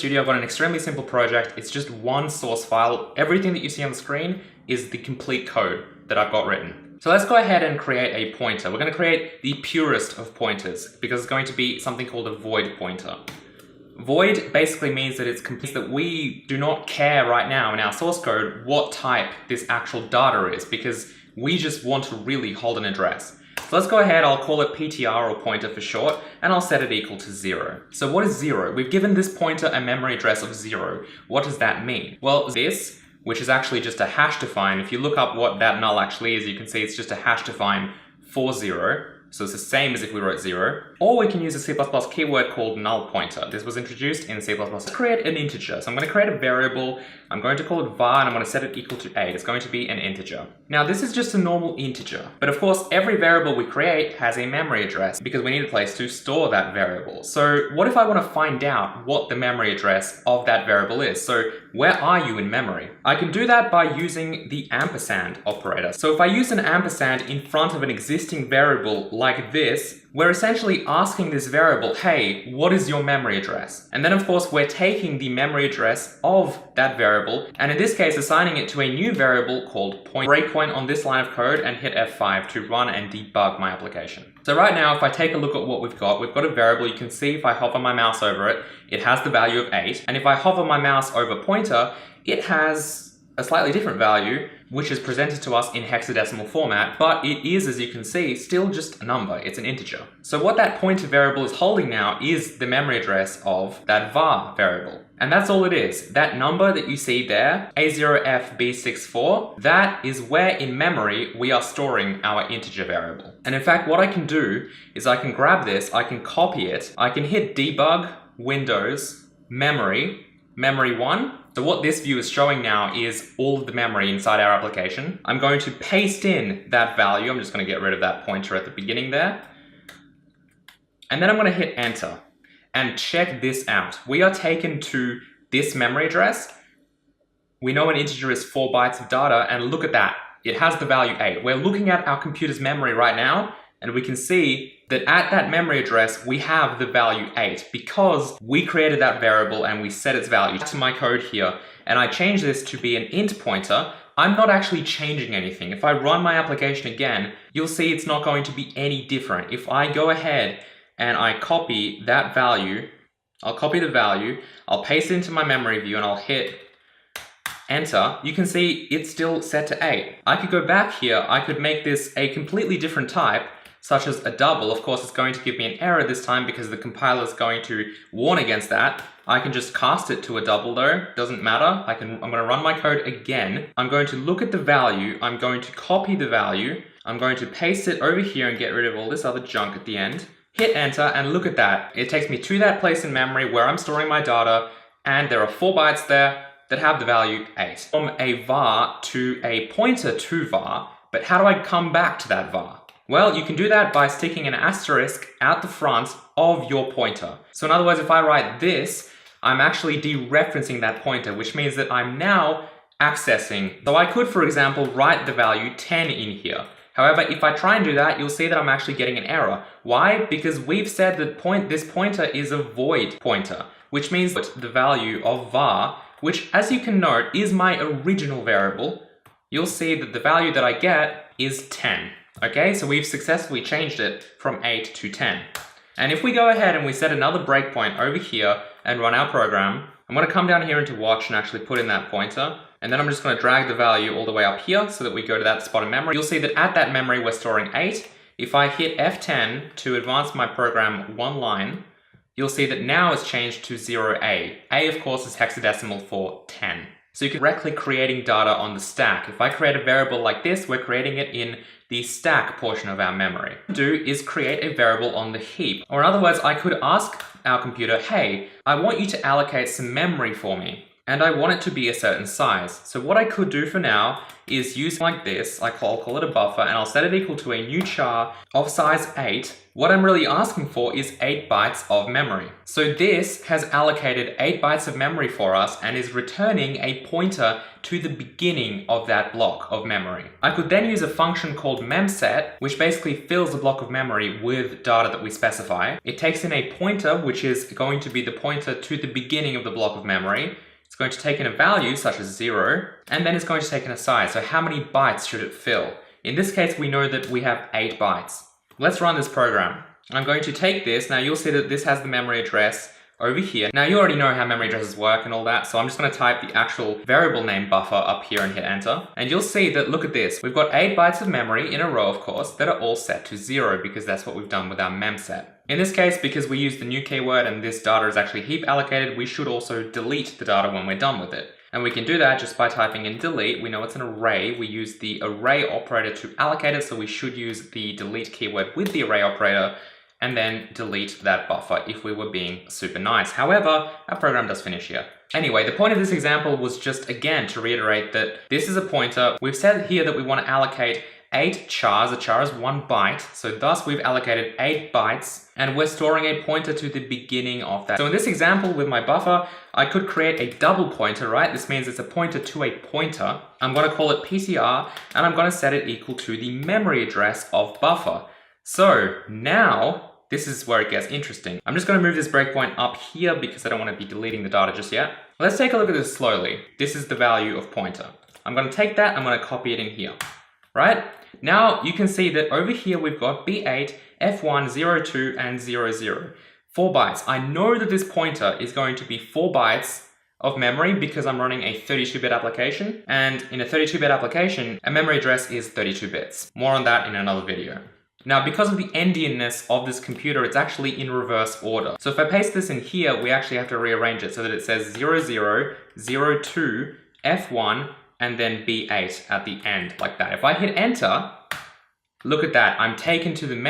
Studio, I've got an extremely simple project. It's just one source file. Everything that you see on the screen is the complete code that I've got written. So let's go ahead and create a pointer. We're going to create the purest of pointers because it's going to be something called a void pointer. Void basically means that it's complete, that we do not care right now in our source code what type this actual data is, because we just want to really hold an address. So let's go ahead, I'll call it PTR or pointer for short, and I'll set it equal to 0. So what is 0? We've given this pointer a memory address of 0. What does that mean? Well, this, which is actually just a hash define, if you look up what that null actually is, you can see it's just a hash define for 0. So it's the same as if we wrote 0. Or we can use a C++ keyword called null pointer. This was introduced in C++. Let's create an integer. So I'm going to create a variable. I'm going to call it var, and I'm going to set it equal to 8. It's going to be an integer. Now this is just a normal integer. But of course, every variable we create has a memory address because we need a place to store that variable. So what if I want to find out what the memory address of that variable is? So where are you in memory? I can do that by using the ampersand operator. So if I use an ampersand in front of an existing variable like this, we're essentially asking this variable, hey, what is your memory address? And then of course we're taking the memory address of that variable, and in this case assigning it to a new variable called point. Breakpoint on this line of code and hit F5 to run and debug my application. So right now, if I take a look at what we've got a variable. You can see if I hover my mouse over it, it has the value of 8. And if I hover my mouse over pointer, it has a slightly different value, which is presented to us in hexadecimal format, but it is, as you can see, still just a number. It's an integer. So what that pointer variable is holding now is the memory address of that var variable. And that's all it is. That number that you see there, A0FB64, that is where in memory we are storing our integer variable. And in fact, what I can do is I can grab this, I can copy it, I can hit debug, Windows, memory 1. So what this view is showing now is all of the memory inside our application. I'm going to paste in that value. I'm just going to get rid of that pointer at the beginning there. And then I'm going to hit enter. And check this out. We are taken to this memory address. We know an integer is 4 bytes of data, and look at that. It has the value 8. We're looking at our computer's memory right now, and we can see that at that memory address, we have the value 8 because we created that variable and we set its value. To my code here, and I change this to be an int pointer. I'm not actually changing anything. If I run my application again, you'll see it's not going to be any different. If I go ahead and I copy that value, I'll copy the value, I'll paste it into my memory view, and I'll hit enter, you can see it's still set to 8. I could go back here, I could make this a completely different type, such as a double. Of course, it's going to give me an error this time because the compiler is going to warn against that. I can just cast it to a double though, doesn't matter. I'm going to run my code again. I'm going to look at the value, I'm going to copy the value, I'm going to paste it over here and get rid of all this other junk at the end. Hit enter, and look at that. It takes me to that place in memory where I'm storing my data, and there are 4 bytes there that have the value 8. From a var to a pointer to var, but how do I come back to that var? Well, you can do that by sticking an asterisk out the front of your pointer. So in other words, if I write this, I'm actually dereferencing that pointer, which means that I'm now accessing. So I could, for example, write the value 10 in here. However, if I try and do that, you'll see that I'm actually getting an error. Why? Because we've said that this pointer is a void pointer, which means that the value of var, which as you can note is my original variable, you'll see that the value that I get is 10. Okay, so we've successfully changed it from 8 to 10. And if we go ahead and we set another breakpoint over here and run our program, I'm going to come down here into watch and actually put in that pointer. And then I'm just going to drag the value all the way up here so that we go to that spot in memory. You'll see that at that memory we're storing 8. If I hit F10 to advance my program 1 line, you'll see that now it's changed to 0A. A, of course, is hexadecimal for 10. So you can directly creating data on the stack. If I create a variable like this, we're creating it in the stack portion of our memory. What I do is create a variable on the heap. Or in other words, I could ask our computer, hey, I want you to allocate some memory for me. and I want it to be a certain size. So what I could do for now is use like this, I'll call it a buffer, and I'll set it equal to a new char of size 8. What I'm really asking for is 8 bytes of memory. So this has allocated 8 bytes of memory for us and is returning a pointer to the beginning of that block of memory. I could then use a function called memset, which basically fills the block of memory with data that we specify. It takes in a pointer, which is going to be the pointer to the beginning of the block of memory. It's going to take in a value such as 0, and then it's going to take in a size. So how many bytes should it fill? In this case, we know that we have 8 bytes. Let's run this program. I'm going to take this. Now you'll see that this has the memory address over here. Now you already know how memory addresses work and all that, so I'm just going to type the actual variable name buffer up here and hit enter. And you'll see that, look at this, we've got 8 bytes of memory in a row, of course, that are all set to 0 because that's what we've done with our memset. In this case, because we use the new keyword and this data is actually heap allocated, we should also delete the data when we're done with it. And we can do that just by typing in delete. We know it's an array. We use the array operator to allocate it, so we should use the delete keyword with the array operator and then delete that buffer if we were being super nice. However, our program does finish here. Anyway, the point of this example was just, again, to reiterate that this is a pointer. We've said here that we want to allocate 8 chars. A char is 1 byte, so thus we've allocated 8 bytes, and we're storing a pointer to the beginning of that. So in this example with my buffer, I could create a double pointer, right? This means it's a pointer to a pointer. I'm going to call it PTR, and I'm going to set it equal to the memory address of buffer. So now, this is where it gets interesting. I'm just going to move this breakpoint up here because I don't want to be deleting the data just yet. Let's take a look at this slowly. This is the value of pointer. I'm going to take that, I'm going to copy it in here, right? Now you can see that over here we've got B8, F1, 02, and 00. 4 bytes. I know that this pointer is going to be 4 bytes of memory because I'm running a 32-bit application, and in a 32-bit application, a memory address is 32 bits. More on that in another video. Now, because of the endianness of this computer, it's actually in reverse order. So if I paste this in here, we actually have to rearrange it so that it says 00, 02, F1, and then B8 at the end, like that. If I hit enter, look at that, I'm taken to the memory